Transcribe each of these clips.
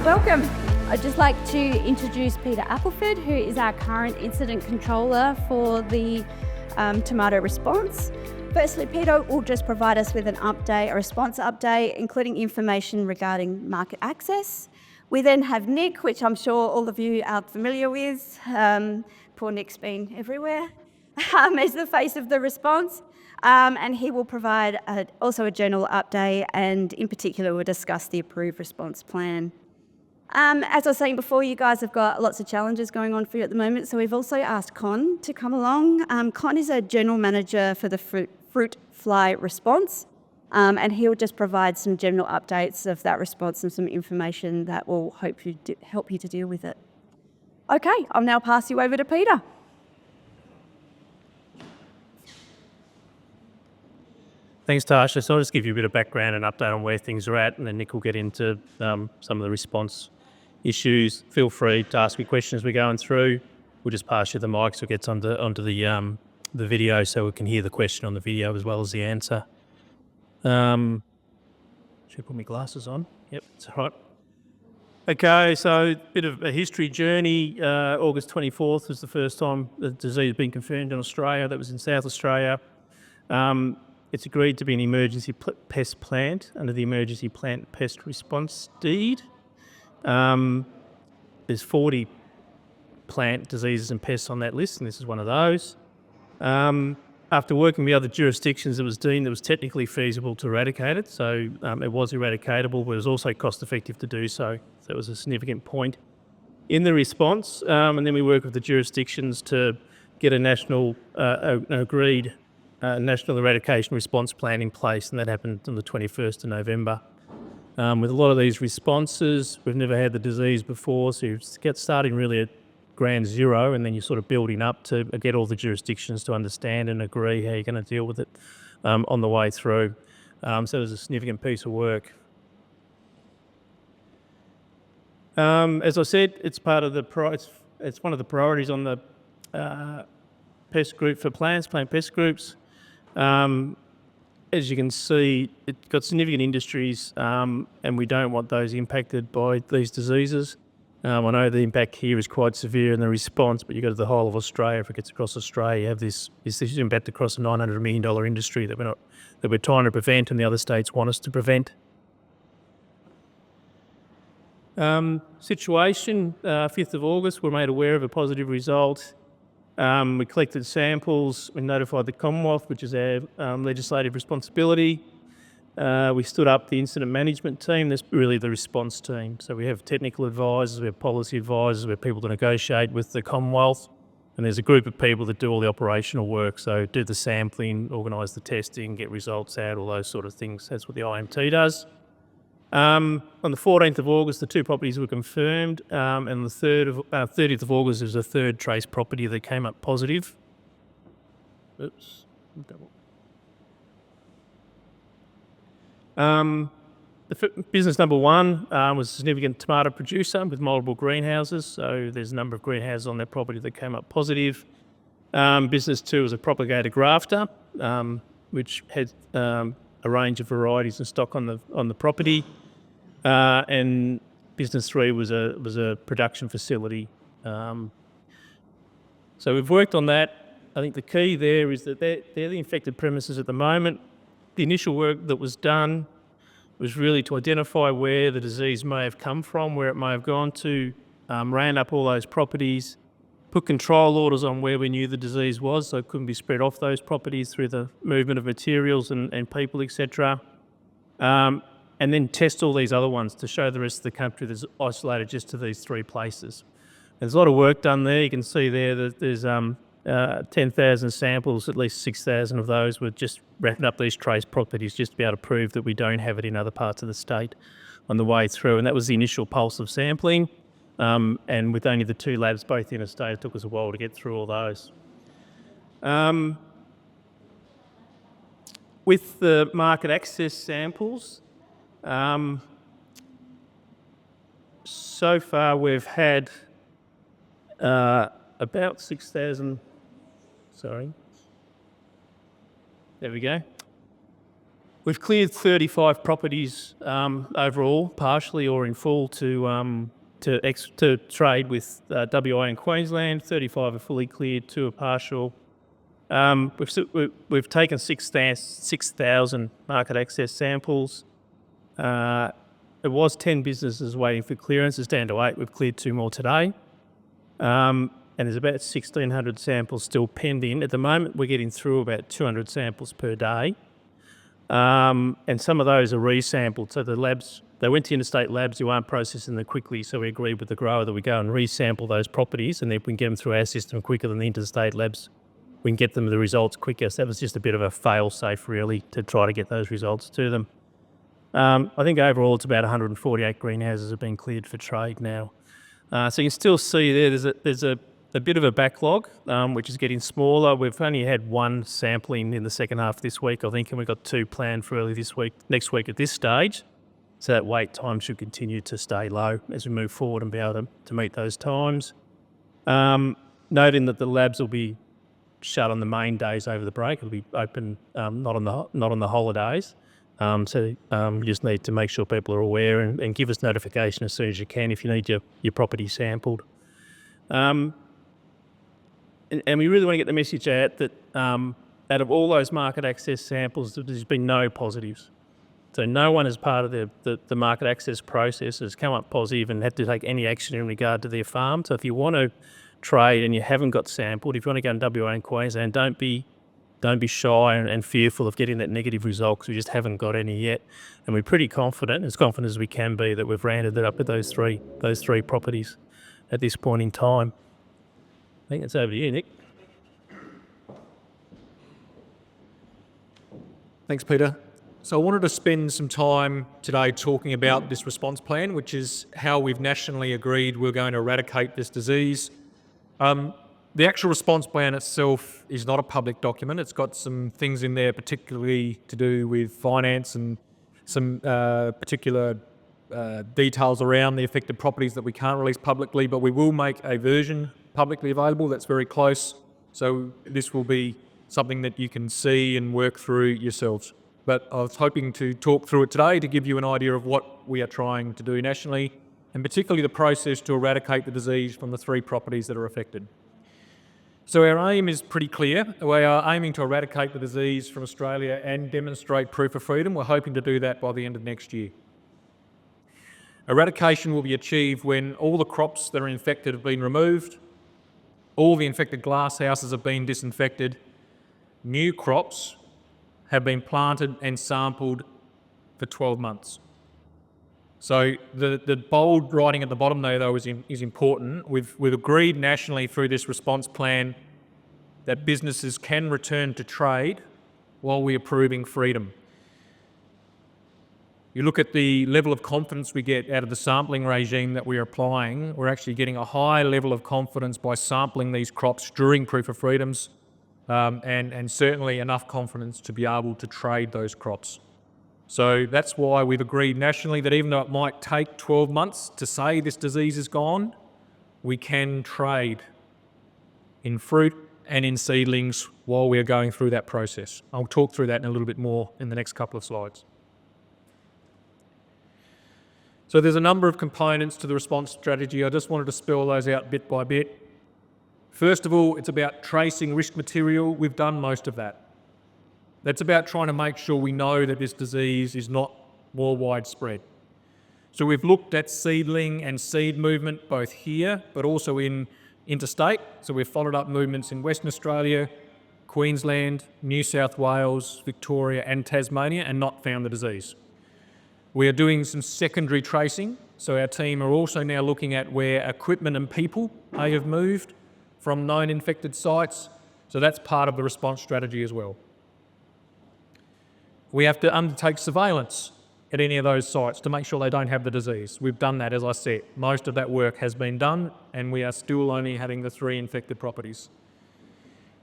Welcome. I'd just like to introduce Peter Appleford, who is our current incident controller for the tomato response. Firstly, Peter will just provide us with an update, a response update, including information regarding market access. We then have Nick, which I'm sure all of you are familiar with. Poor Nick's been everywhere. As the face of the response. And he will provide also a general update, and in particular we'll discuss the approved response plan. As I was saying before, you guys have got lots of challenges going on for you at the moment, so we've also asked Con to come along. Con is a general manager for the fruit fly response, and he'll just provide some general updates of that response and some information that will help you to deal with it. Okay, I'll now pass you over to Peter. Thanks, Tasha. So I'll just give you a bit of background and update on where things are at, and then Nick will get into some of the response issues. Feel free to ask me questions as we're going through. We'll just pass you the mic so it gets onto the video so we can hear the question on the video as well as the answer. Should I put my glasses on? Yep, that's all right. Okay, so a bit of a history journey. August 24th was the first time the disease had been confirmed in Australia. That was in South Australia. It's agreed to be an emergency pest plant under the Emergency Plant Pest Response Deed. There's 40 plant diseases and pests on that list, and this is one of those. After working with other jurisdictions, it was deemed it was technically feasible to eradicate it, so it was eradicatable, but it was also cost-effective to do so. So that was a significant point in the response. And then we work with the jurisdictions to get a national, agreed national eradication response plan in place, and that happened on the 21st of November. With a lot of these responses, we've never had the disease before, so you get starting really at ground zero, and then you're sort of building up to get all the jurisdictions to understand and agree how you're going to deal with it on the way through. So it was a significant piece of work. As I said, it's part of it's one of the priorities on the pest group for plants, plant pest groups. As you can see, it's got significant industries, and we don't want those impacted by these diseases. I know the impact here is quite severe in the response, but you've got the whole of Australia. If it gets across Australia, you have this impact across a $900 million industry that we're trying to prevent, and the other states want us to prevent. Situation, 5th of August, we're made aware of a positive result. We collected samples, we notified the Commonwealth, which is our legislative responsibility. We stood up the incident management team. That's really the response team. So we have technical advisors, we have policy advisors, we have people to negotiate with the Commonwealth, and there's a group of people that do all the operational work, so do the sampling, organise the testing, get results out, all those sort of things. That's what the IMT does. On the 14th of August, the 2 properties were confirmed, and the 30th of August, there's a third trace property that came up positive. Oops. Business number 1 was a significant tomato producer with multiple greenhouses, so there's a number of greenhouses on that property that came up positive. Business 2 was a propagator grafter, which had a range of varieties in stock on the property. And business 3 was a production facility. So we've worked on that. I think the key there is that they're the infected premises at the moment. The initial work that was done was really to identify where the disease may have come from, where it may have gone to, ran up all those properties, put control orders on where we knew the disease was, so it couldn't be spread off those properties through the movement of materials and people, etc. And then test all these other ones to show the rest of the country that's isolated just to these 3 places. There's a lot of work done there. You can see there that there's 10,000 samples, at least 6,000 of those were just wrapping up these trace properties just to be able to prove that we don't have it in other parts of the state on the way through. And that was the initial pulse of sampling. And with only the 2 labs both in a state, it took us a while to get through all those. With the market access samples, so far we've had about 6,000, sorry, there we go. We've cleared 35 properties overall, partially or in full, to trade with WA and Queensland. 35 are fully cleared, 2 are partial. We've taken 6,000 market access samples. It was 10 businesses waiting for clearance. It's down to 8. We've cleared 2 more today. And there's about 1,600 samples still pending. At the moment, we're getting through about 200 samples per day. And some of those are resampled. So the labs, they went to interstate labs who aren't processing them quickly, so we agreed with the grower that we go and resample those properties, and then we can get them through our system quicker than the interstate labs. We can get them the results quicker. So that was just a bit of a fail-safe, really, to try to get those results to them. I think overall it's about 148 greenhouses have been cleared for trade now. So you can still see there's a bit of a backlog, which is getting smaller. We've only had 1 sampling in the second half this week, I think, and we've got 2 planned for early next week at this stage. So that wait time should continue to stay low as we move forward and be able to meet those times. Noting that the labs will be shut on the main days over the break. It'll be open not on the holidays. So you just need to make sure people are aware and give us notification as soon as you can if you need your property sampled. And we really want to get the message out that out of all those market access samples, there's been no positives. So no one as part of the market access process has come up positive and had to take any action in regard to their farm. So if you want to trade and you haven't got sampled, if you want to go in WA and Queensland, don't be shy and fearful of getting that negative result, because we just haven't got any yet. And we're pretty confident, as confident as we can be, that we've rounded it up at those three properties at this point in time. I think it's over to you, Nick. Thanks, Peter. So I wanted to spend some time today talking about this response plan, which is how we've nationally agreed we're going to eradicate this disease. The actual response plan itself is not a public document. It's got some things in there particularly to do with finance and some particular details around the affected properties that we can't release publicly, but we will make a version publicly available that's very close. So this will be something that you can see and work through yourselves. But I was hoping to talk through it today to give you an idea of what we are trying to do nationally, and particularly the process to eradicate the disease from the 3 properties that are affected. So our aim is pretty clear. We are aiming to eradicate the disease from Australia and demonstrate proof of freedom. We're hoping to do that by the end of next year. Eradication will be achieved when all the crops that are infected have been removed, all the infected glasshouses have been disinfected, new crops have been planted and sampled for 12 months. So the bold writing at the bottom there, though, is important. We've agreed nationally through this response plan that businesses can return to trade while we're approving freedom. You look at the level of confidence we get out of the sampling regime that we're applying, we're actually getting a high level of confidence by sampling these crops during proof of freedoms, and certainly enough confidence to be able to trade those crops. So that's why we've agreed nationally that even though it might take 12 months to say this disease is gone, we can trade in fruit and in seedlings while we're going through that process. I'll talk through that in a little bit more in the next couple of slides. So there's a number of components to the response strategy. I just wanted to spell those out bit by bit. First of all, it's about tracing risk material. We've done most of that. That's about trying to make sure we know that this disease is not more widespread. So we've looked at seedling and seed movement both here, but also in interstate. So we've followed up movements in Western Australia, Queensland, New South Wales, Victoria and Tasmania, and not found the disease. We are doing some secondary tracing. So our team are also now looking at where equipment and people may have moved from known infected sites. So that's part of the response strategy as well. We have to undertake surveillance at any of those sites to make sure they don't have the disease. We've done that, as I said. Most of that work has been done, and we are still only having the 3 infected properties.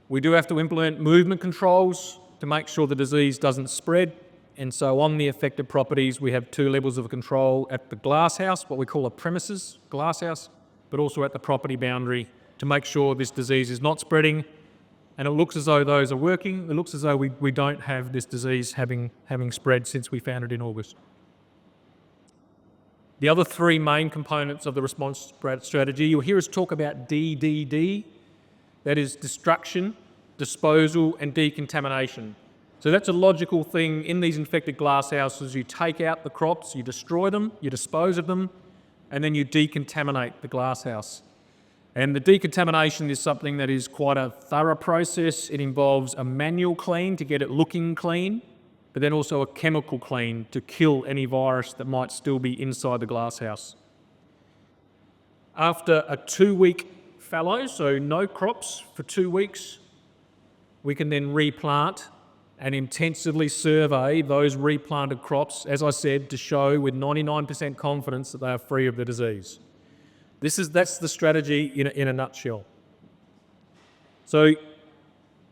We do have to implement movement controls to make sure the disease doesn't spread. And so on the affected properties, we have 2 levels of control at the glasshouse, what we call a premises glasshouse, but also at the property boundary to make sure this disease is not spreading. And it looks as though those are working. It looks as though we don't have this disease having spread since we found it in August. The other three main components of the response strategy, you'll hear us talk about DDD, that is destruction, disposal and decontamination. So that's a logical thing in these infected glasshouses. You take out the crops, you destroy them, you dispose of them, and then you decontaminate the glasshouse. And the decontamination is something that is quite a thorough process. It involves a manual clean to get it looking clean, but then also a chemical clean to kill any virus that might still be inside the glasshouse. After a 2-week fallow, so no crops for 2 weeks, we can then replant and intensively survey those replanted crops, as I said, to show with 99% confidence that they are free of the disease. That's the strategy in a nutshell. So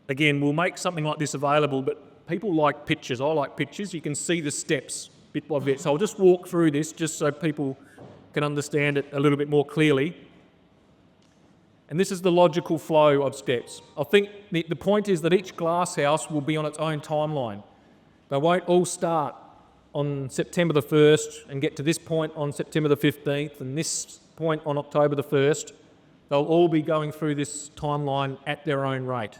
again, we'll make something like this available, but people like pictures. I like pictures. You can see the steps bit by bit. So I'll just walk through this just so people can understand it a little bit more clearly. And this is the logical flow of steps. I think the point is that each glasshouse will be on its own timeline. They won't all start on September the 1st and get to this point on September the 15th and this point on October the 1st. They'll all be going through this timeline at their own rate.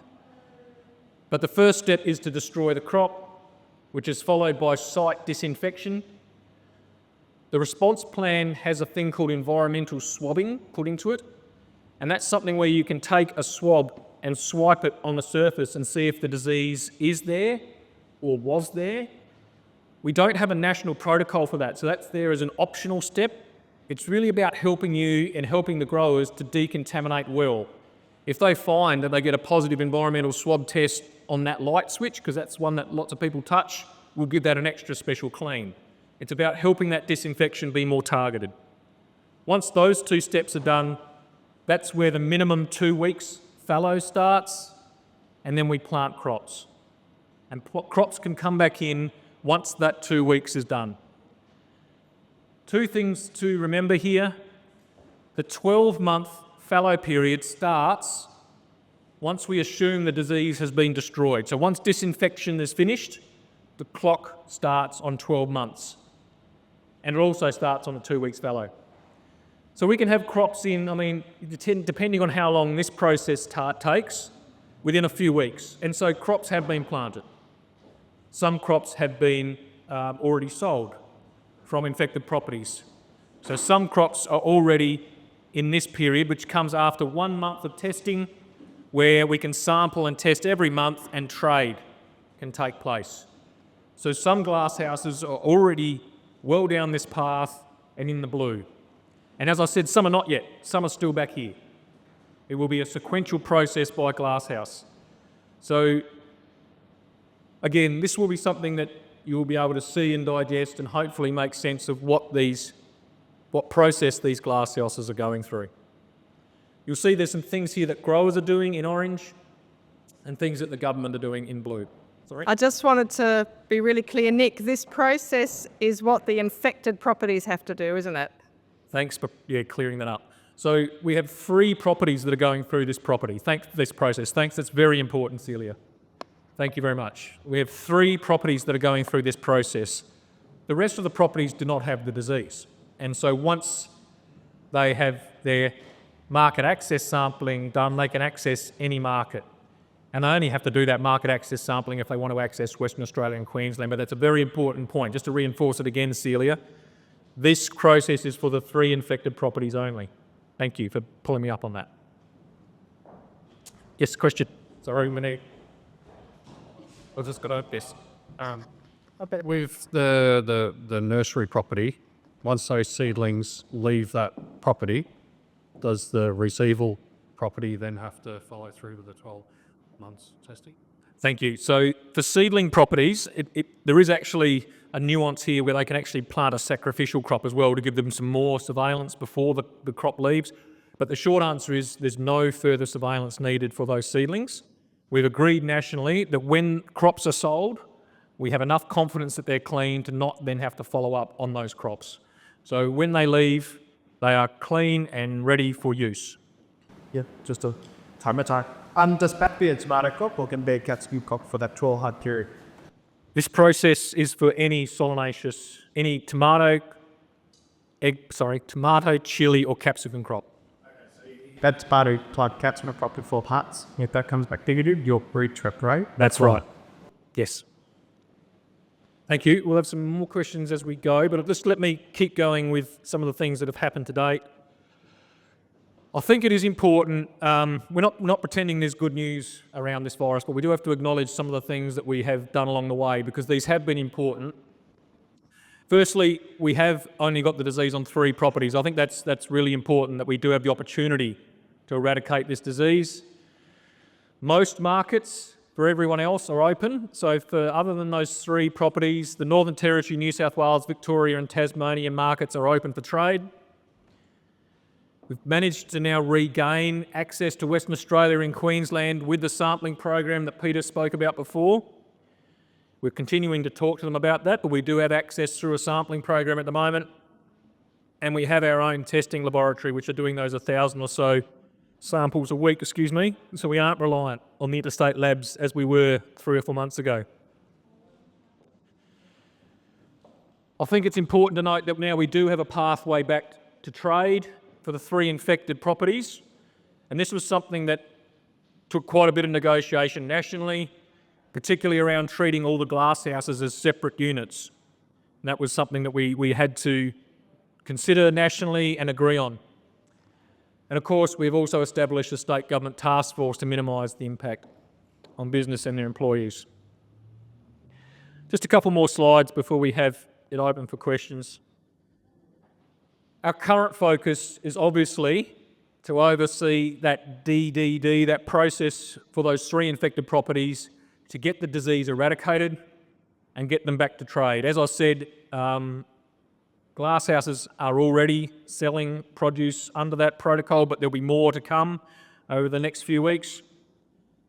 But the first step is to destroy the crop, which is followed by site disinfection. The response plan has a thing called environmental swabbing put into it, and that's something where you can take a swab and swipe it on the surface and see if the disease is there or was there. We don't have a national protocol for that, so that's there as an optional step. It's really about helping you and helping the growers to decontaminate well. If they find that they get a positive environmental swab test on that light switch, because that's one that lots of people touch, we'll give that an extra special clean. It's about helping that disinfection be more targeted. Once those two steps are done, that's where the minimum 2 weeks fallow starts, and then we plant crops. And crops can come back in once that 2 weeks is done. Two things to remember here. The 12-month fallow period starts once we assume the disease has been destroyed. So once disinfection is finished, the clock starts on 12 months. And it also starts on the 2 weeks fallow. So we can have crops in, depending on how long this process takes, within a few weeks. And so crops have been planted. Some crops have been already sold from infected properties. So some crops are already in this period, which comes after 1 month of testing, where we can sample and test every month and trade can take place. So some glasshouses are already well down this path and in the blue. And as I said, some are not yet, some are still back here. It will be a sequential process by glasshouse. So again, this will be something that you will be able to see and digest and hopefully make sense of what process these glasshouses are going through. You'll see there's some things here that growers are doing in orange and things that the government are doing in blue. Sorry? I just wanted to be really clear, Nick, this process is what the infected properties have to do, isn't it? Thanks for clearing that up. So we have 3 properties that are going through this process. Thanks, that's very important, Celia. Thank you very much. We have 3 properties that are going through this process. The rest of the properties do not have the disease. And so once they have their market access sampling done, they can access any market. And they only have to do that market access sampling if they want to access Western Australia and Queensland. But that's a very important point. Just to reinforce it again, Celia, this process is for the 3 infected properties only. Thank you for pulling me up on that. Yes, question. Sorry, Monique. I just got over this. With the nursery property, once those seedlings leave that property, does the receival property then have to follow through with the 12 months testing? Thank you. So for seedling properties, there is actually a nuance here where they can actually plant a sacrificial crop as well to give them some more surveillance before the crop leaves. But the short answer is there's no further surveillance needed for those seedlings. We've agreed nationally that when crops are sold, we have enough confidence that they're clean to not then have to follow up on those crops. So when they leave, they are clean and ready for use. Yeah, just a timer time. Does that be a tomato crop or can be a capsicum crop for that 12-month period? This process is for any solanaceous, any tomato, chili or capsicum crop. That tomato plant capsicum crop in 4 parts. If that comes back negative, you're pre-trip, right? That's right. Yes. Thank you. We'll have some more questions as we go, but just let me keep going with some of the things that have happened to date. I think it is important, we're not pretending there's good news around this virus, but we do have to acknowledge some of the things that we have done along the way because these have been important. Firstly, we have only got the disease on 3 properties. I think that's really important that we do have the opportunity to eradicate this disease. Most markets for everyone else are open. So for other than those 3 properties, the Northern Territory, New South Wales, Victoria and Tasmania markets are open for trade. We've managed to now regain access to Western Australia and Queensland with the sampling program that Peter spoke about before. We're continuing to talk to them about that, but we do have access through a sampling program at the moment. And we have our own testing laboratory, which are doing those 1,000 or so samples a week, so we aren't reliant on the interstate labs as we were 3 or 4 months ago. I think it's important to note that now we do have a pathway back to trade for the 3 infected properties, and this was something that took quite a bit of negotiation nationally, particularly around treating all the glasshouses as separate units. And that was something that we had to consider nationally and agree on. And of course, we've also established a state government task force to minimise the impact on business and their employees. Just a couple more slides before we have it open for questions. Our current focus is obviously to oversee that DDD, that process for those 3 infected properties to get the disease eradicated and get them back to trade. As I said, glasshouses are already selling produce under that protocol, but there'll be more to come over the next few weeks.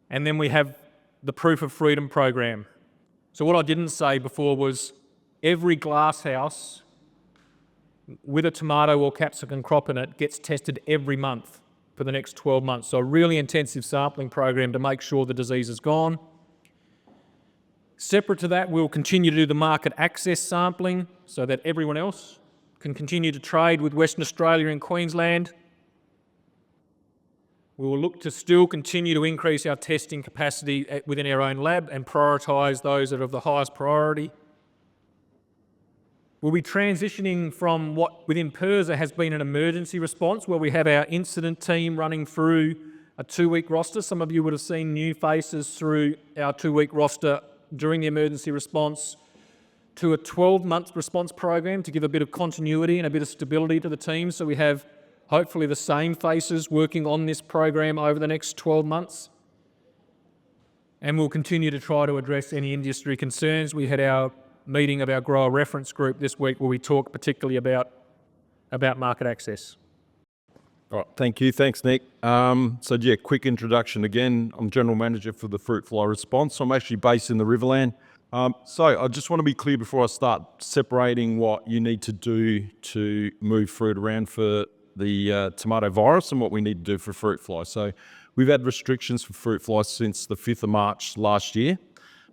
And then we have the Proof of Freedom program. So what I didn't say before was every glasshouse with a tomato or capsicum crop in it gets tested every month for the next 12 months. So a really intensive sampling program to make sure the disease is gone. Separate to that, we'll continue to do the market access sampling so that everyone else can continue to trade with Western Australia and Queensland. We will look to still continue to increase our testing capacity within our own lab and prioritise those that are of the highest priority. We'll be transitioning from what within PIRSA has been an emergency response, where we have our incident team running through a 2-week roster. Some of you would have seen new faces through our 2-week roster during the emergency response, to a 12-month response program to give a bit of continuity and a bit of stability to the team. So we have hopefully the same faces working on this program over the next 12 months. And we'll continue to try to address any industry concerns. We had our meeting of our grower reference group this week where we talked particularly about market access. All right, thank you. Thanks, Nick. Quick introduction again. I'm General Manager for the Fruit Fly Response. I'm actually based in the Riverland. I just want to be clear before I start separating what you need to do to move fruit around for the tomato virus and what we need to do for fruit fly. So we've had restrictions for fruit fly since the 5th of March last year.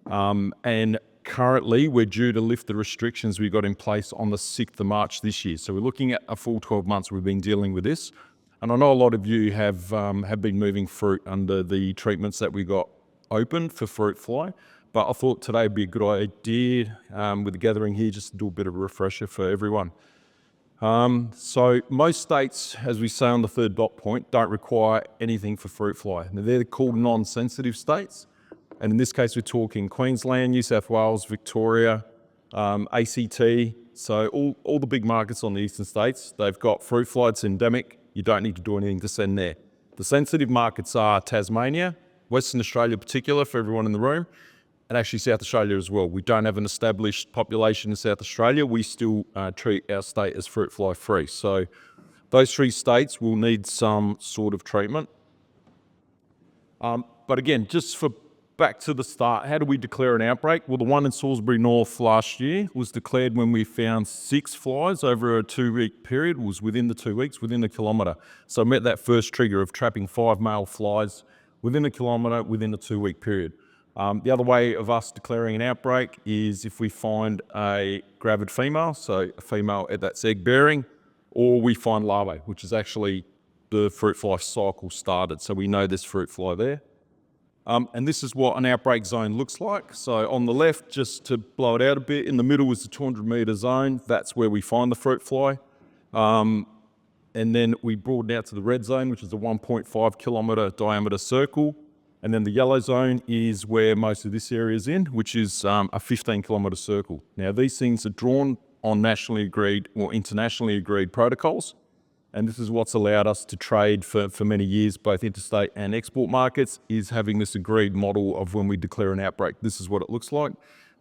And currently we're due to lift the restrictions we got in place on the 6th of March this year. So we're looking at a full 12 months we've been dealing with this. And I know a lot of you have been moving fruit under the treatments that we got open for fruit fly. But I thought today would be a good idea with the gathering here just to do a bit of a refresher for everyone. So most states, as we say on the 3rd dot point, don't require anything for fruit fly. Now they're called non-sensitive states. And in this case, we're talking Queensland, New South Wales, Victoria, ACT. So all the big markets on the eastern states, they've got fruit fly, it's endemic. You don't need to do anything to send there. The sensitive markets are Tasmania, Western Australia in particular for everyone in the room, and actually South Australia as well. We don't have an established population in South Australia. We still treat our state as fruit fly free. So those 3 states will need some sort of treatment. But again, just for back to the start, how do we declare an outbreak? Well, the one in Salisbury North last year was declared when we found 6 flies over a 2-week period. It was within the 2 weeks, within a kilometre. So I met that first trigger of trapping 5 male flies within a kilometre within a 2-week period. The other way of us declaring an outbreak is if we find a gravid female, so a female that's egg bearing, or we find larvae, which is actually the fruit fly cycle started. So we know there's fruit fly there. And this is what an outbreak zone looks like. So on the left, just to blow it out a bit, in the middle is the 200 metre zone. That's where we find the fruit fly. And then we broaden out to the red zone, which is a 1.5 kilometre diameter circle. And then the yellow zone is where most of this area is in, which is a 15 kilometre circle. Now, these things are drawn on nationally agreed or internationally agreed protocols. And this is what's allowed us to trade for many years, both interstate and export markets, is having this agreed model of when we declare an outbreak. This is what it looks like.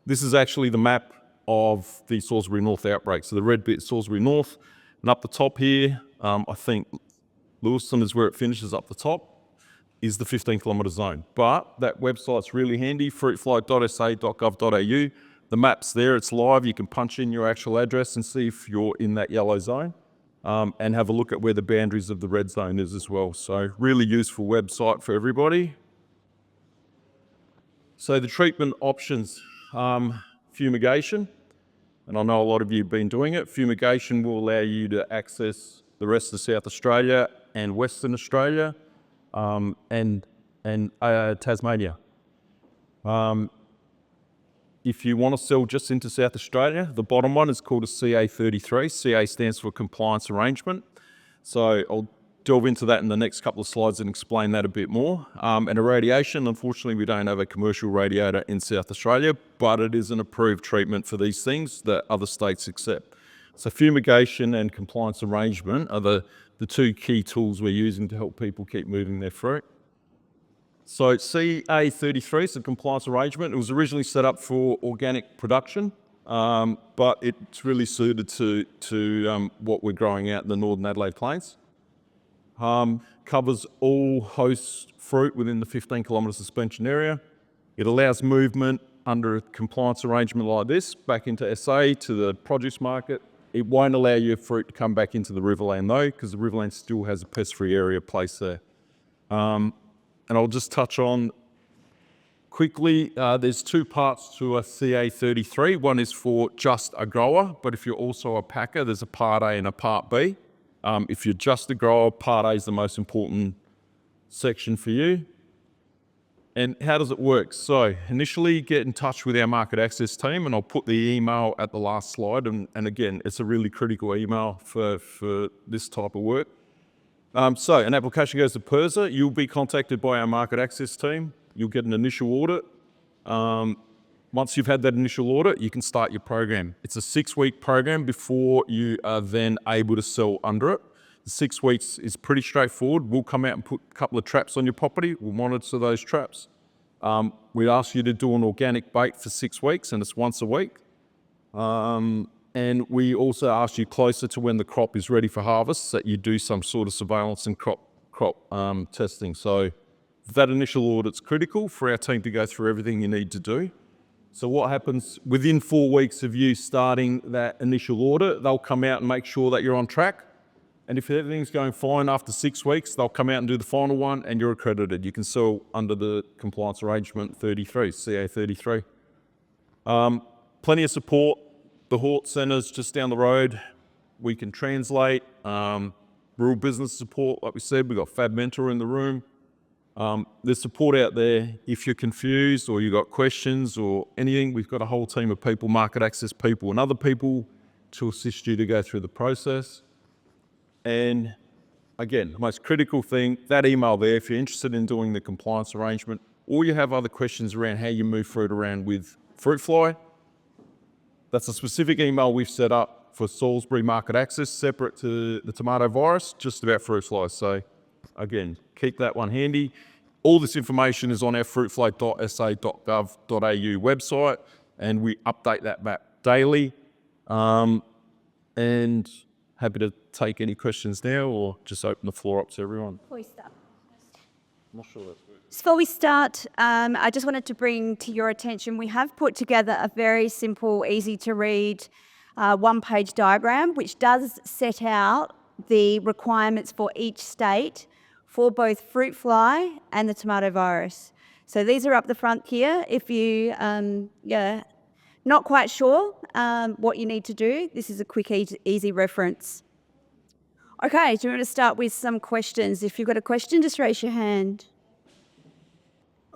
This is actually the map of the Salisbury North outbreak. So the red bit is Salisbury North, and up the top here, I think Lewiston is where it finishes up the top, is the 15 kilometre zone. But that website's really handy, fruitfly.sa.gov.au. The map's there, it's live. You can punch in your actual address and see if you're in that yellow zone, and have a look at where the boundaries of the red zone is as well. So really useful website for everybody. So the treatment options, fumigation, and I know a lot of you have been doing it. Fumigation will allow you to access the rest of South Australia and Western Australia, and Tasmania. If you want to sell just into South Australia, the bottom one is called a CA33. CA stands for Compliance Arrangement. So I'll delve into that in the next couple of slides and explain that a bit more. And irradiation, unfortunately, we don't have a commercial radiator in South Australia, but it is an approved treatment for these things that other states accept. So fumigation and compliance arrangement are the two key tools we're using to help people keep moving their fruit. So CA33 is a compliance arrangement. It was originally set up for organic production, but it's really suited to what we're growing out in the Northern Adelaide Plains. Covers all host fruit within the 15 kilometre suspension area. It allows movement under a compliance arrangement like this back into SA to the produce market. It won't allow your fruit to come back into the Riverland though, because the Riverland still has a pest-free area placed there. And I'll just touch on quickly, there's two parts to a CA33. One is for just a grower, but if you're also a packer, there's a part A and a part B. If you're just a grower, part A is the most important section for you. And how does it work? So initially get in touch with our market access team, and I'll put the email at the last slide. And again, it's a really critical email for this type of work. So an application goes to PIRSA. You'll be contacted by our market access team. You'll get an initial audit. Once you've had that initial audit, you can start your program. It's a 6-week program before you are then able to sell under it. The 6 weeks is pretty straightforward. We'll come out and put a couple of traps on your property. We'll monitor those traps. We ask you to do an organic bait for 6 weeks, and it's once a week. And we also ask you closer to when the crop is ready for harvest that you do some sort of surveillance and crop testing. So that initial audit's critical for our team to go through everything you need to do. So what happens within 4 weeks of you starting that initial audit, they'll come out and make sure that you're on track. And if everything's going fine after 6 weeks, they'll come out and do the final one and you're accredited. You can sell under the compliance arrangement 33, CA33. Plenty of support. The Hort Centre's just down the road. We can translate. Rural business support, like we said, we've got Fab Mentor in the room. There's support out there. If you're confused or you've got questions or anything, we've got a whole team of people, market access people and other people to assist you to go through the process. And again, the most critical thing, that email there, if you're interested in doing the compliance arrangement, or you have other questions around how you move fruit around with fruit fly, that's a specific email we've set up for Salisbury market access, separate to the tomato virus, just about fruit flies. So again, keep that one handy. All this information is on our fruitfly.sa.gov.au website, and we update that map daily. And happy to take any questions now or just open the floor up to everyone. Before we start. I'm not sure that's good. Before we start, I just wanted to bring to your attention, we have put together a very simple, easy to read, one-page diagram, which does set out the requirements for each state for both fruit fly and the tomato virus. So these are up the front here. If you not quite sure what you need to do, this is a quick, easy reference. Okay, do you want to start with some questions? If you've got a question, just raise your hand.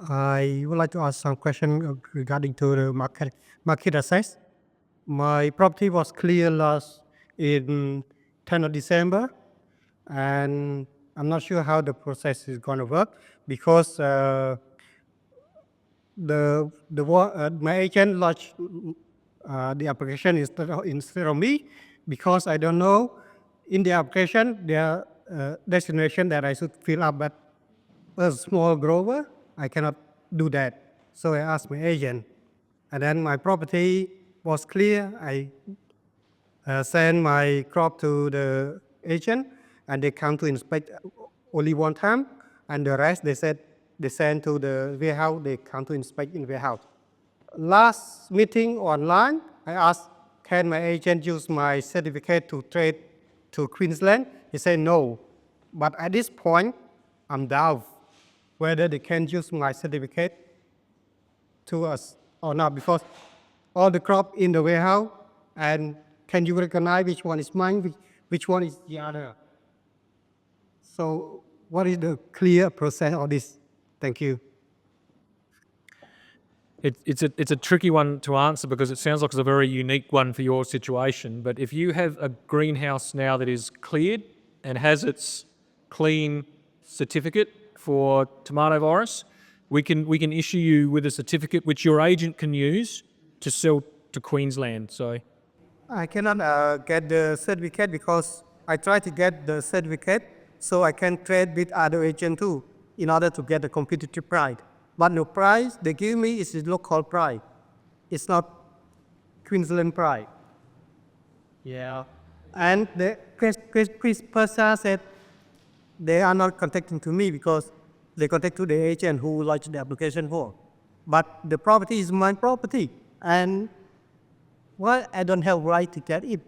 I would like to ask some question regarding to the market access. My property was clear last in 10th of December, and I'm not sure how the process is going to work because my agent lodged the application instead of me because I don't know in the application there destination that I should fill up, but as a small grower I cannot do that. So I asked my agent, and then my property was clear. I sent my crop to the agent, and they come to inspect only one time, and the rest they said they send to the warehouse. They come to inspect in warehouse. Last meeting online, I asked, can my agent use my certificate to trade to Queensland? He said no, but at this point, I'm doubt whether they can use my certificate to us or not, because all the crop in the warehouse, and can you recognize which one is mine, which one is the other? So what is the clear process of this? Thank you. It's a tricky one to answer because it sounds like it's a very unique one for your situation. But if you have a greenhouse now that is cleared and has its clean certificate for tomato virus, we can issue you with a certificate which your agent can use to sell to Queensland. So I cannot get the certificate because I try to get the certificate so I can trade with other agent too in order to get a competitive price. But the price they give me is the local price. It's not Queensland price. Yeah. And the PIRSA said they are not contacting to me because they contact to the agent who lodged the application for. But the property is my property, and I don't have right to get it.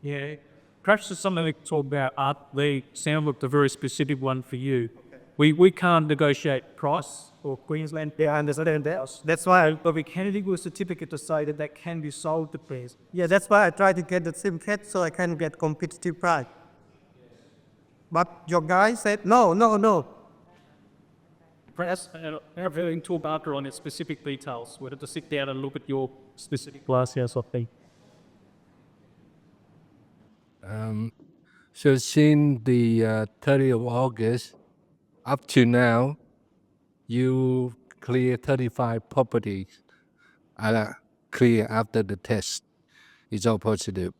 Yeah, perhaps there's something we can talk about. They sound like a very specific one for you. We can't negotiate price for Queensland. Yeah, I understand that. That's why. But we can give you a certificate to say that that can be sold to Queensland. Yeah, that's why I try to get the certificate so I can get competitive price. But your guy said no. Perhaps our very talk after on its specific details. We'd have to sit down and look at your specific glasshouse, I think. So since the 30th of August up to now, you clear 35 properties clear after the test. It's all positive.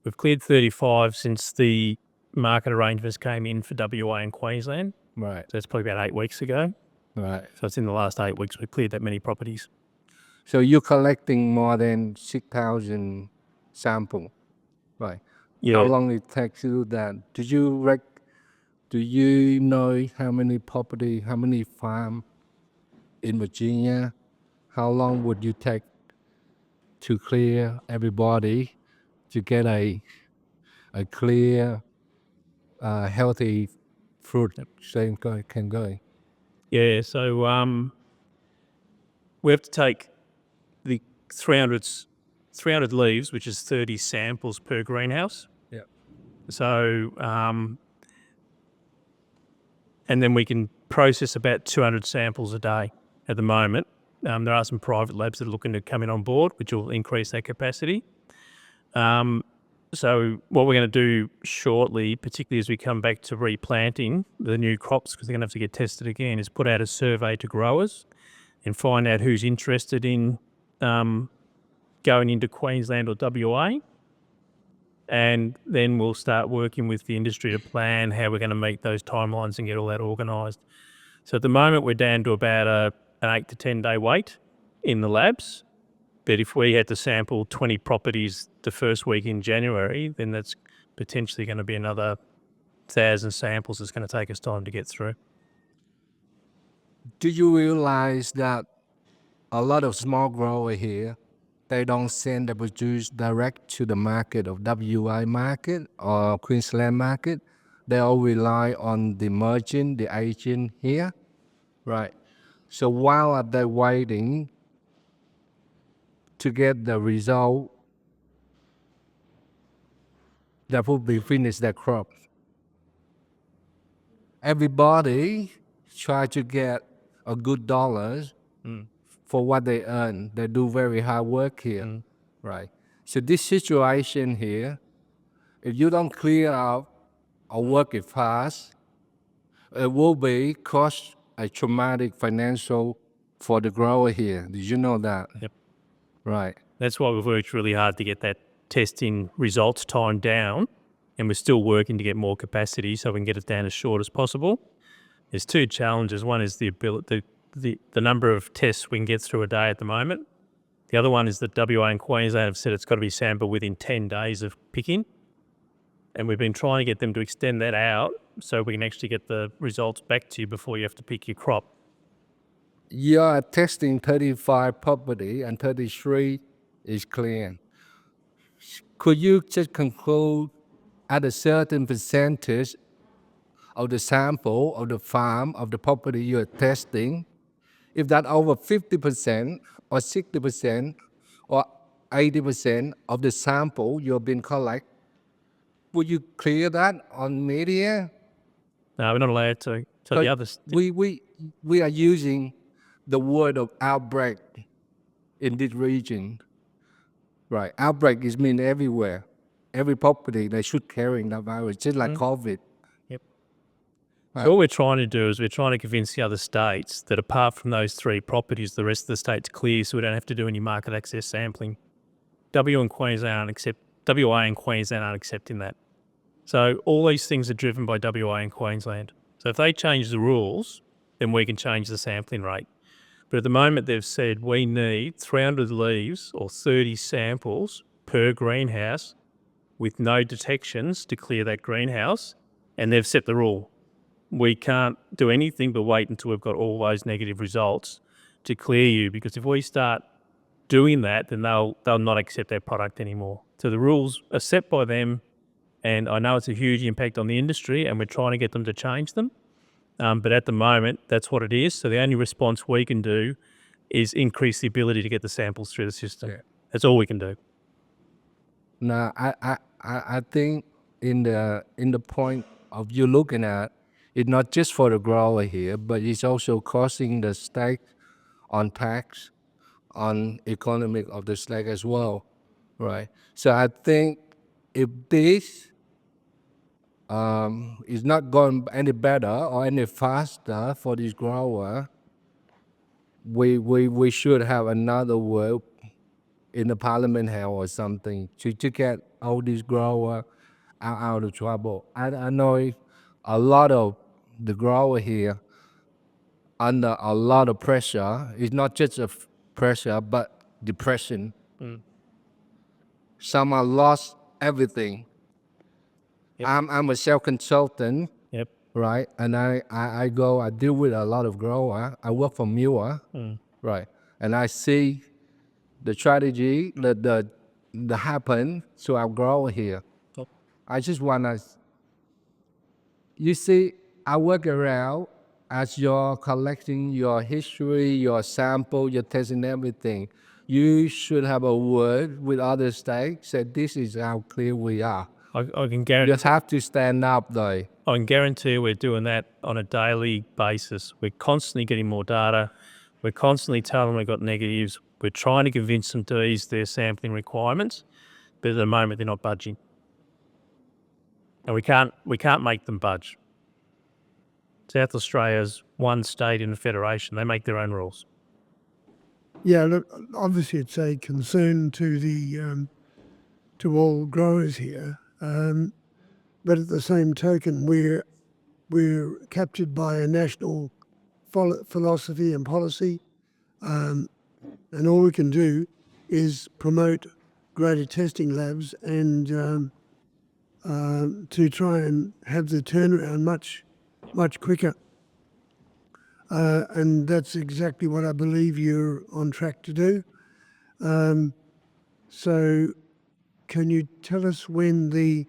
We've cleared 35 since the market arrangements came in for WA and Queensland. Right. So it's probably about 8 weeks ago. Right. So it's in the last 8 weeks we've cleared that many properties. So you're collecting more than 6,000 samples. Right. Yeah. How long it takes to do that? Do you know how many property, how many farm in Virginia? How long would you take to clear everybody to get a clear, healthy fruit that can go? Yeah, so we have to take the 300 leaves, which is 30 samples per greenhouse. Yeah. So, and then we can process about 200 samples a day at the moment. There are some private labs that are looking to come in on board, which will increase their capacity. So what we're going to do shortly, particularly as we come back to replanting the new crops, because they're going to have to get tested again, is put out a survey to growers and find out who's interested in going into Queensland or WA. And then we'll start working with the industry to plan how we're going to meet those timelines and get all that organised. So at the moment, we're down to about an 8 to 10 day wait in the labs. But if we had to sample 20 properties the first week in January, then that's potentially going to be another 1,000 samples that's going to take us time to get through. Do you realize that a lot of small growers here, they don't send the produce direct to the market of WA market or Queensland market. They all rely on the merchant, the agent here, right? So while are they waiting to get the result, they probably finish their crop. Everybody try to get a good dollars for what they earn. They do very hard work here, right? So this situation here, if you don't clear out or work it fast, it will be cause a traumatic financial for the grower here. Did you know that? Yep. Right. That's why we've worked really hard to get that testing results time down, and we're still working to get more capacity so we can get it down as short as possible. There's two challenges. One is the ability, the number of tests we can get through a day at the moment. The other one is that WA and Queensland have said it's got to be sampled within 10 days of picking. And we've been trying to get them to extend that out so we can actually get the results back to you before you have to pick your crop. You are testing 35 property and 33 is clear. Could you just conclude at a certain percentage of the sample of the farm of the property you're testing, if that over 50% or 60% or 80% of the sample you've been collect, would you clear that on media? No, we're not allowed to. So the others, We are using the word of outbreak in this region. Right, outbreak is mean everywhere. Every property they should carry that virus, just like COVID. so what we're trying to do is we're trying to convince the other states that apart from those three properties, the rest of the state's clear, so we don't have to do any market access sampling. WA and Queensland aren't accepting that. So all these things are driven by WA and Queensland. So if they change the rules, then we can change the sampling rate. But at the moment they've said we need 300 leaves or 30 samples per greenhouse with no detections to clear that greenhouse, and they've set the rule. We can't do anything but wait until we've got all those negative results to clear you, because if we start doing that, then they'll not accept their product anymore. So the rules are set by them, and I know it's a huge impact on the industry, and we're trying to get them to change them. But at the moment, that's what it is. So the only response we can do is increase the ability to get the samples through the system. Yeah. That's all we can do. Now, I think in the point of you looking at, it's not just for the grower here, but it's also costing the state on tax, on economic of the state as well, right? So I think if this is not going any better or any faster for this grower, we should have another word in the parliament hell or something to get all these growers out of trouble. I know a lot of the grower here under a lot of pressure. It's not just a pressure, but depression. Some are lost everything. Yep. I'm a self-consultant, Yep. right? And I deal with a lot of grower. I work for Muir, right? And I see the strategy that happen to our grower here. Yep. I just wanna, you see, I work around as you're collecting your history, your sample, you're testing everything. You should have a word with other states, say this is how clear we are. I can You guarantee. just have to stand up though. I can guarantee we're doing that on a daily basis. We're constantly getting more data. We're constantly telling them we've got negatives. We're trying to convince them to ease their sampling requirements, but at the moment they're not budging. And we can't make them budge. South Australia's one state in the federation. They make their own rules. Yeah, look, obviously it's a concern to the to all growers here, but at the same token, we're captured by a national philosophy and policy, and all we can do is promote greater testing labs and to try and have the turnaround much quicker. And that's exactly what I believe you're on track to do. So can you tell us when the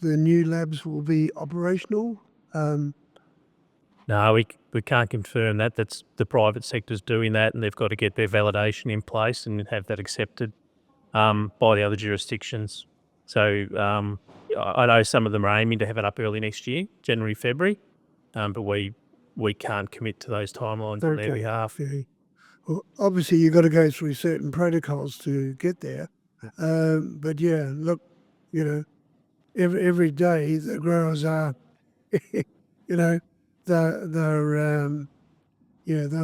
new labs will be operational? No, we can't confirm that. That's the private sector's doing that, and they've got to get their validation in place and have that accepted by the other jurisdictions. So I know some of them are aiming to have it up early next year, January, February, but we can't commit to those timelines on their behalf. Yeah. Well, obviously you've got to go through certain protocols to get there. But yeah, look, you know, every day the growers are, you know, they're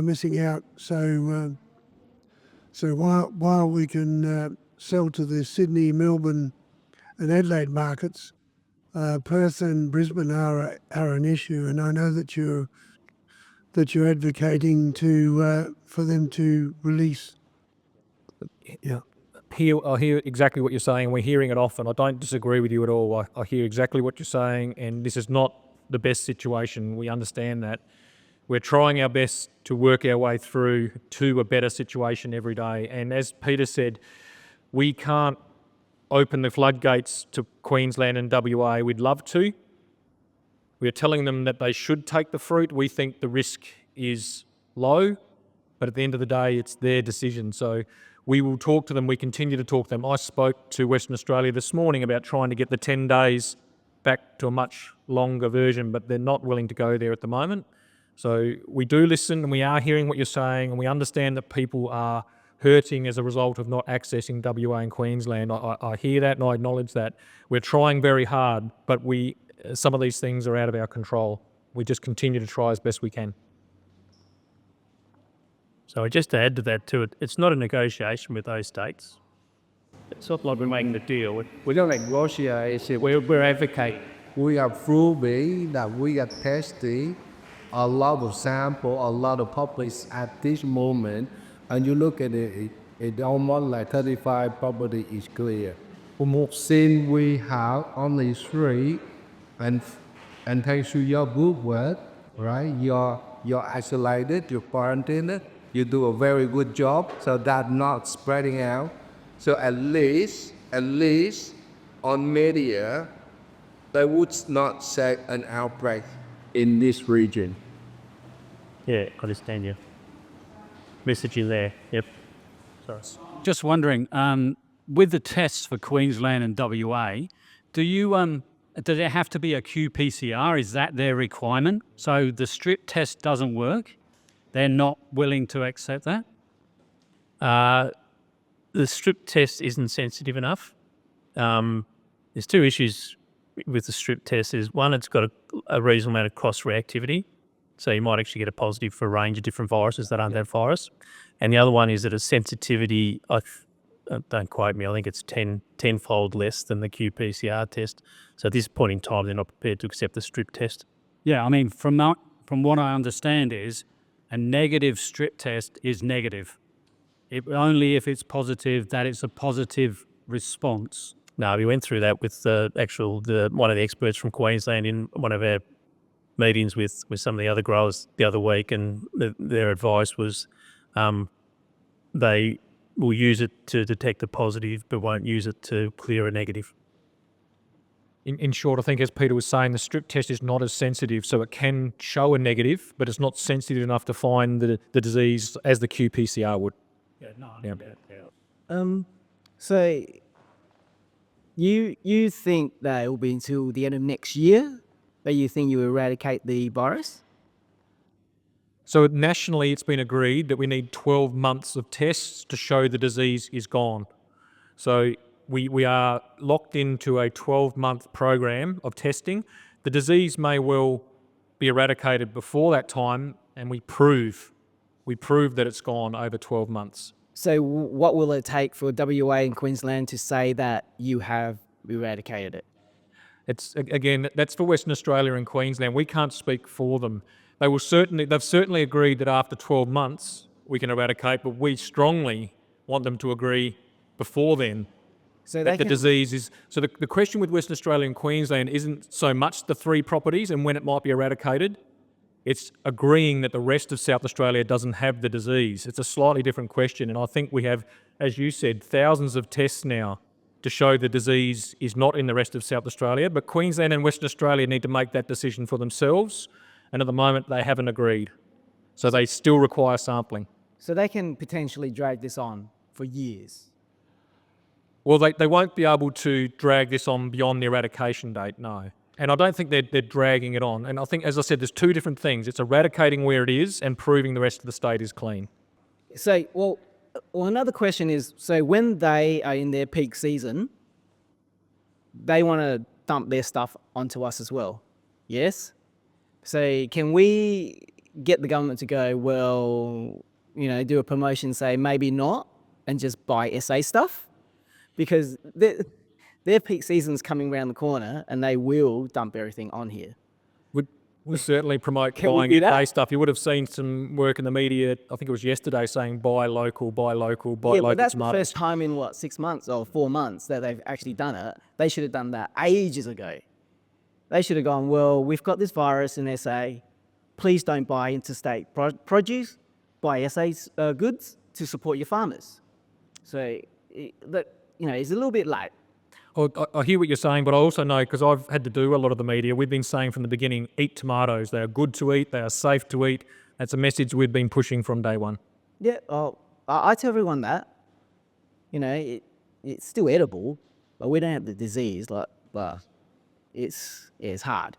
missing out. So while we can sell to the Sydney, Melbourne, and Adelaide markets, Perth and Brisbane are an issue, and I know that you're advocating for them to release. Yeah. I hear exactly what you're saying. We're hearing it often. I don't disagree with you at all. I hear exactly what you're saying, and this is not the best situation. We understand that. We're trying our best to work our way through to a better situation every day. And as Peter said, we can't open the floodgates to Queensland and WA. We'd love to. We're telling them that they should take the fruit. We think the risk is low, but at the end of the day, it's their decision. So we will talk to them. We continue to talk to them. I spoke to Western Australia this morning about trying to get the 10 days back to a much longer version, but they're not willing to go there at the moment. So we do listen, and we are hearing what you're saying, and we understand that people are hurting as a result of not accessing WA and Queensland. I hear that and I acknowledge that. We're trying very hard, but some of these things are out of our control. We just continue to try as best we can. So just to add to that too, it's not a negotiation with those states. It's not like we're making a deal. We don't negotiate. We're advocating. We are proving that we are testing a lot of sample, a lot of properties at this moment, and you look at it, it almost like 35 property is clear. Since we have only 3, and thanks to your good work, right? You're isolated, you're quarantined, you do a very good job, so that not spreading out. So at least on media, they would not say an outbreak in this region. Yeah, I understand you. Message you there. Yep. Sorry. Just wondering, with the tests for Queensland and WA, does there have to be a qPCR? Is that their requirement? So the strip test doesn't work? They're not willing to accept that? The strip test isn't sensitive enough. There's 2 issues with the strip test. Is one, it's got a reasonable amount of cross-reactivity. So you might actually get a positive for a range of different viruses that aren't that virus. And the other one is that its sensitivity, don't quote me, I think it's 10-fold less than the qPCR test. So at this point in time, they're not prepared to accept the strip test. Yeah, I mean, from what I understand is a negative strip test is negative. Only if it's positive that it's a positive response. No, we went through that with one of the experts from Queensland in one of our meetings with some of the other growers the other week, and their advice was they will use it to detect a positive but won't use it to clear a negative. In short, I think as Peter was saying, the strip test is not as sensitive, so it can show a negative, but it's not sensitive enough to find the disease as the qPCR would. Yeah, no, Yeah. So you think that it will be until the end of next year that you think you eradicate the virus? So nationally, it's been agreed that we need 12 months of tests to show the disease is gone. So we are locked into a 12-month program of testing. The disease may well be eradicated before that time, and we prove that it's gone over 12 months. So what will it take for WA and Queensland to say that you have eradicated it? That's for Western Australia and Queensland. We can't speak for them. They've certainly agreed that after 12 months we can eradicate, but we strongly want them to agree before then that the disease is... So the question with Western Australia and Queensland isn't so much the 3 properties and when it might be eradicated. It's agreeing that the rest of South Australia doesn't have the disease. It's a slightly different question, and I think we have as you said, thousands of tests now to show the disease is not in the rest of South Australia, but Queensland and Western Australia need to make that decision for themselves, and at the moment they haven't agreed. So they still require sampling. So they can potentially drag this on for years. Well, they won't be able to drag this on beyond the eradication date, no. And I don't think they're dragging it on. And I think, as I said, there's two different things. It's eradicating where it is and proving the rest of the state is clean. So, well, another question is, so when they are in their peak season, they want to dump their stuff onto us as well, yes? So can we get the government to go, well, you know, do a promotion, say maybe not, and just buy SA stuff? Because their peak season's coming around the corner and they will dump everything on here. We'll certainly promote Can we buying do that? SA stuff. You would have seen some work in the media, I think it was yesterday, saying buy local, buy local, buy Yeah, local but that's tomatoes. the first time in, 6 months or 4 months that they've actually done it. They should have done that ages ago. They should have gone, well, we've got this virus in SA. Please don't buy interstate produce. Buy SA goods to support your farmers. So, it's a little bit late. I hear what you're saying, but I also know, because I've had to do a lot of the media, we've been saying from the beginning, eat tomatoes. They are good to eat. They are safe to eat. That's a message we've been pushing from day one. Yeah, I tell everyone that. It's still edible, but we don't have the disease. It's hard.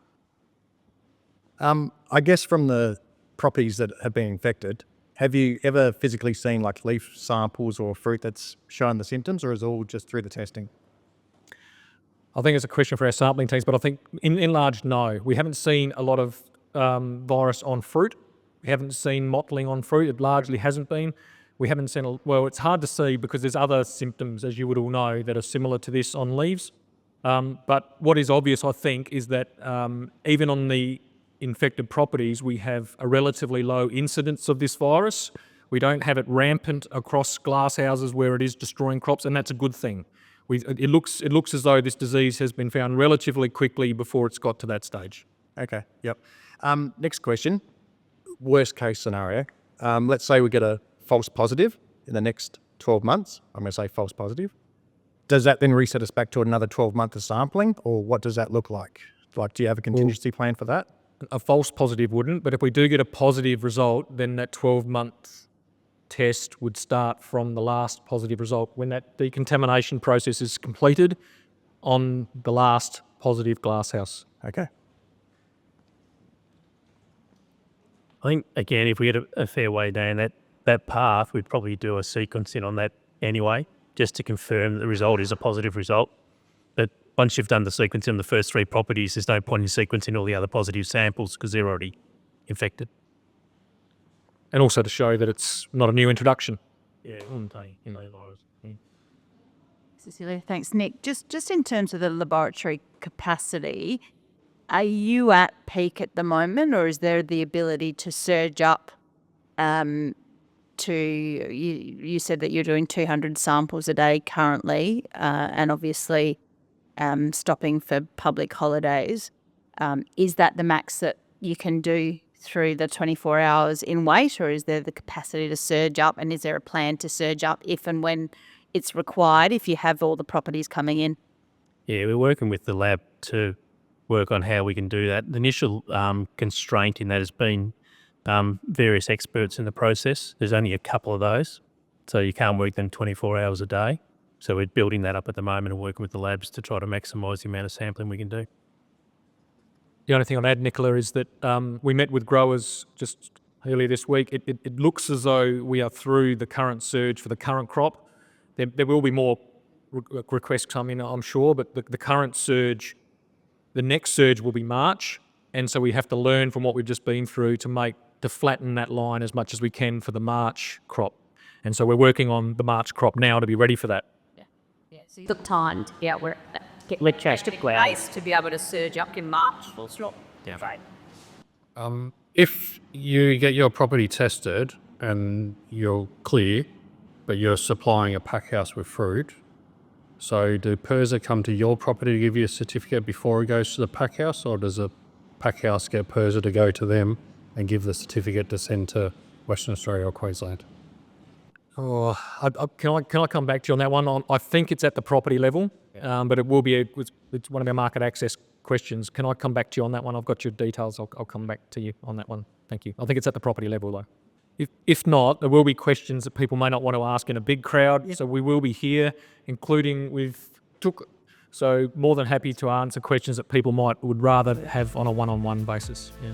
I guess from the properties that have been infected, have you ever physically seen like leaf samples or fruit that's shown the symptoms, or is it all just through the testing? I think it's a question for our sampling teams, but I think in large, no. We haven't seen a lot of virus on fruit. We haven't seen mottling on fruit. It largely hasn't been. We haven't seen, well, it's hard to see because there's other symptoms, as you would all know, that are similar to this on leaves. But what is obvious, I think, is that even on the infected properties, we have a relatively low incidence of this virus. We don't have it rampant across glasshouses where it is destroying crops, and that's a good thing. It looks as though this disease has been found relatively quickly before it's got to that stage. Okay, yep. Next question, worst case scenario. Let's say we get a false positive in the next 12 months. I'm going to say false positive. Does that then reset us back to another 12 months of sampling, or what does that look like? Like, do you have a contingency plan for that? A false positive wouldn't, but if we do get a positive result, then that 12-month test would start from the last positive result when that decontamination process is completed on the last positive glasshouse. Okay. I think, again, if we get a fair way down that path, we'd probably do a sequencing on that anyway, just to confirm that the result is a positive result. But once you've done the sequencing on the first 3 properties, there's no point in sequencing all the other positive samples because they're already infected. And also to show that it's not a new introduction. Yeah, Cecilia, thanks. Nick, just in terms of the laboratory capacity, are you at peak at the moment, or is there the ability to surge up to, you said that you're doing 200 samples a day currently, and obviously stopping for public holidays. Is that the max that you can do through the 24 hours in wait, or is there the capacity to surge up, and is there a plan to surge up if and when it's required, if you have all the properties coming in? Yeah, we're working with the lab to work on how we can do that. The initial constraint in that has been various experts in the process. There's only a couple of those, so you can't work them 24 hours a day. So we're building that up at the moment and working with the labs to try to maximise the amount of sampling we can do. The only thing I'd add, Nicola, is that we met with growers just earlier this week. It looks as though we are through the current surge for the current crop. There will be more requests coming, I'm sure, but the current surge, the next surge will be March, and so we have to learn from what we've just been through to flatten that line as much as we can for the March crop. And so we're working on the March crop now to be ready for that. Yeah, so you took time to get where to be able to surge up in March. Full stop. Yeah. Right. If you get your property tested and you're clear, but you're supplying a pack house with fruit, so do PIRSA come to your property to give you a certificate before it goes to the pack house, or does a pack house get PIRSA to go to them and give the certificate to send to Western Australia or Queensland? Oh, can I come back to you on that one? I think it's at the property level, but it will be it's one of our market access questions. Can I come back to you on that one? I've got your details. I'll come back to you on that one. Thank you. I think it's at the property level though. If not, there will be questions that people may not want to ask in a big crowd. So we will be here, including so more than happy to answer questions that people would rather have on a one-on-one basis. Yeah.